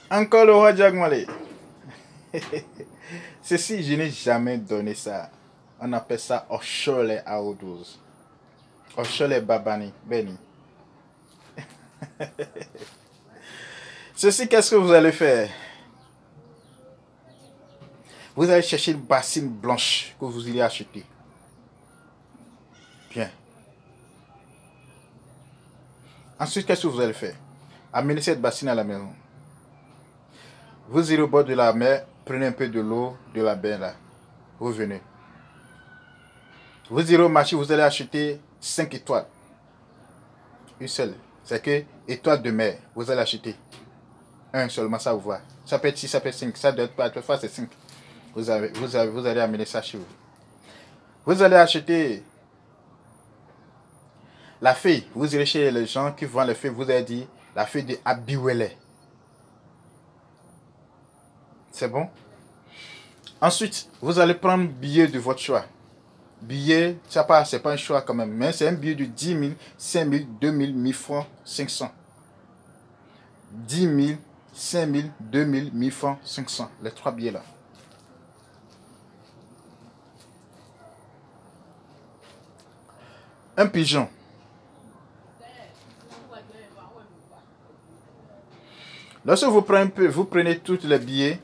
Encore le roi Diagmalé. Ceci, je n'ai jamais donné ça. On appelle ça Oshole à eau douce. Oshole Babani, Beni. Ceci, qu'est-ce que vous allez faire? Vous allez chercher une bassine blanche que vous allez acheter. Bien. Ensuite, qu'est-ce que vous allez faire? Amenez cette bassine à la maison. Vous irez au bord de la mer, prenez un peu de l'eau de la baie là. Revenez. Vous irez au marché, vous allez acheter 5 étoiles. Une seule. C'est que étoile de mer, vous allez acheter. Un seulement, ça vous voit. Ça peut être 6, ça peut être 5. Ça doit être pas, fois c'est 5. Vous allez amener ça chez vous. Vous allez acheter la feuille. Vous irez chez les gens qui vendent les feuilles. Vous allez dire la feuille de Abiwele. C'est bon? Ensuite, vous allez prendre un billet de votre choix. Billet, c'est pas un choix quand même, mais c'est un billet de 10 000, 5 000, 2 000, 1000 francs, 500. 10 000, 5 000, 2 000, 1000 francs, 500. Les 3 billets là. Un pigeon. Lorsque vous prenez tous les billets,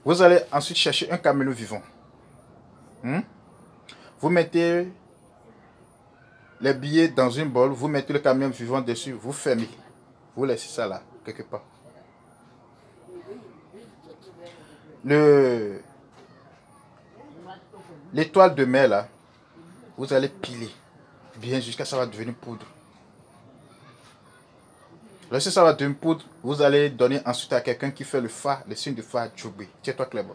vous allez ensuite chercher un caméléon vivant. Vous mettez les billets dans une bol, vous mettez le caméléon vivant dessus, vous fermez. Vous laissez ça là, quelque part. L'étoile de mer là, vous allez piler bien jusqu'à ce que ça va devenir poudre. Lorsque ça va devenir poudre, vous allez donner ensuite à quelqu'un qui fait le fa, le signe de fa, Djoubé. Tiens-toi clair.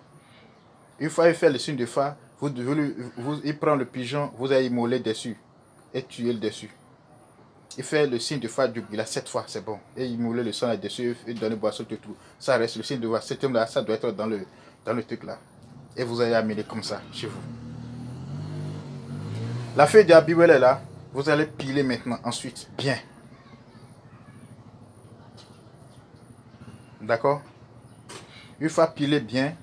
Une fois il fait le signe de fa, il prend le pigeon, vous allez immoler dessus et tuer le dessus. Il fait le signe de fa, Djoubé, là 7 fois, c'est bon. Et immoler le sang là-dessus et donner boisson de tout. Ça reste le signe de fa. Cet homme là, ça doit être dans le truc là. Et vous allez amener comme ça chez vous. La feuille de Abiwele là, vous allez piler maintenant ensuite bien. D'accord? Une fois pilé bien,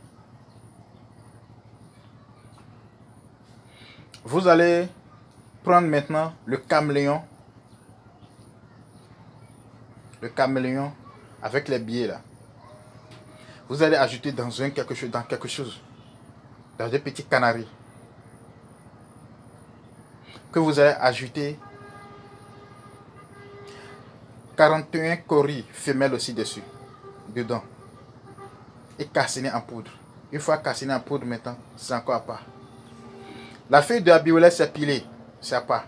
vous allez prendre maintenant le caméléon. Le caméléon avec les billets là. Vous allez ajouter dans quelque chose. Dans des petits canaris. Que vous allez ajouter 41 coris femelles aussi dessus. Dedans. Et cassiner en poudre. Une fois cassiné en poudre maintenant, c'est encore à part. La feuille de Abiwele c'est pilé. C'est à part.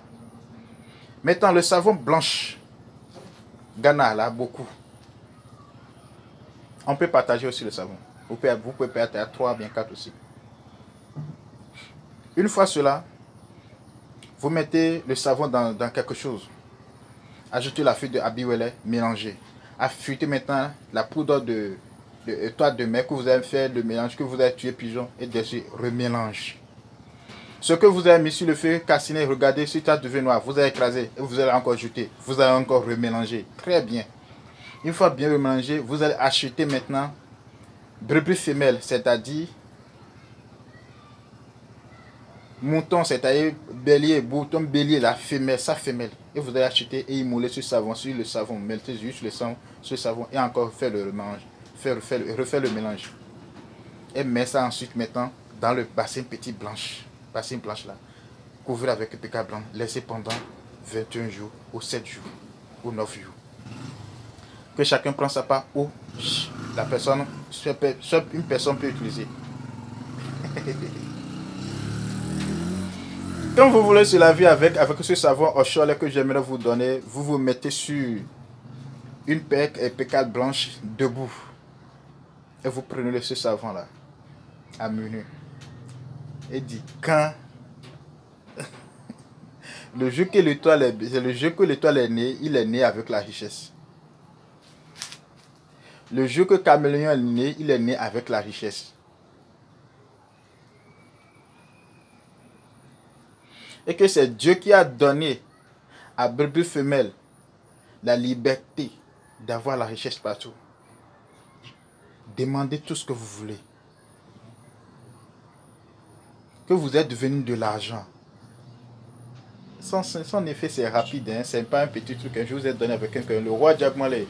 Maintenant le savon blanche. Ghana là, beaucoup. On peut partager aussi le savon. Vous pouvez partager à 3, bien 4 aussi. Une fois cela, vous mettez le savon dans quelque chose. Ajoutez la feuille de Abiwele, mélangez. Affûtez maintenant la poudre de étoile de mer que vous avez fait, le mélange que vous avez tué pigeon et dessus, remélange. Ce que vous avez mis sur le feu, cassiné, regardez, si ça devient noir, vous avez écrasé et vous allez encore ajouter. Vous allez encore remélanger. Très bien. Une fois bien remélangé, vous allez acheter maintenant brebis femelle, c'est-à-dire mouton, c'est-à-dire bélier, bouton bélier, la femelle, sa femelle. Et vous allez acheter et immouler sur le savon, mettez juste le sang sur le savon et encore faire le mélange, refaire le mélange. Et mettez ça ensuite maintenant dans le bassin petit blanche, là, couvrir avec le pécale blanc, laissez pendant 21 jours ou 7 jours ou 9 jours. Que chacun prend sa part ou la personne, une personne peut utiliser. Quand vous voulez se laver avec ce savon au chaud que j'aimerais vous donner, vous vous mettez sur une pécale blanche debout. Et vous prenez ce savon là, à menu. Et dit quand le jour que l'étoile est née, il est né avec la richesse. Le jour que Caméléon est né, il est né avec la richesse. Et que c'est Dieu qui a donné à brebis femelle la liberté d'avoir la richesse partout. Demandez tout ce que vous voulez. Que vous êtes devenu de l'argent. Son effet, c'est rapide. Hein? C'est pas un petit truc que je vous ai donné avec quelqu'un. Le roi Diagmalé.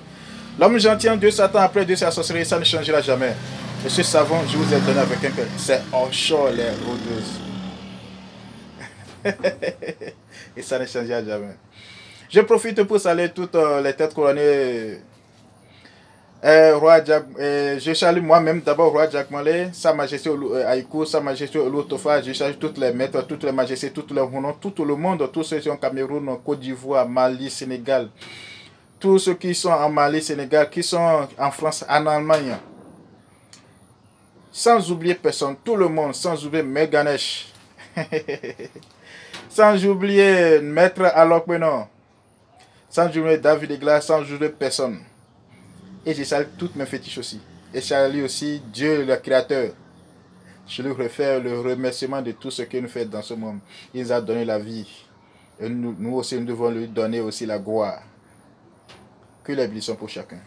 L'homme gentil en Dieu s'attend après Dieu, c'est la sorcellerie. Ça ne changera jamais. Et ce savon, je vous ai donné avec quelqu'un. C'est offshore, les rôdeuses. Et ça ne changera jamais. Je profite pour saluer toutes les têtes couronnées. Je salue moi-même d'abord Roi Diagmalé, Sa Majesté Aïkou, Sa Majesté Olutofa. Je salue toutes les maîtres, toutes les majestés, tous les honneurs, tout le monde, tous ceux qui sont au Cameroun, Côte d'Ivoire, Mali, Sénégal, tous ceux qui sont en Mali, Sénégal, qui sont en France, en Allemagne. Sans oublier personne, tout le monde, sans oublier Meganesh, sans oublier Maître Alokbeno, sans oublier David Egla, sans oublier personne. Et je salue toutes mes fétiches aussi. Et je salue aussi Dieu le Créateur. Je lui refais le remerciement de tout ce qu'il nous fait dans ce monde. Il nous a donné la vie. Et nous aussi, nous devons lui donner aussi la gloire. Que les bénédictions pour chacun.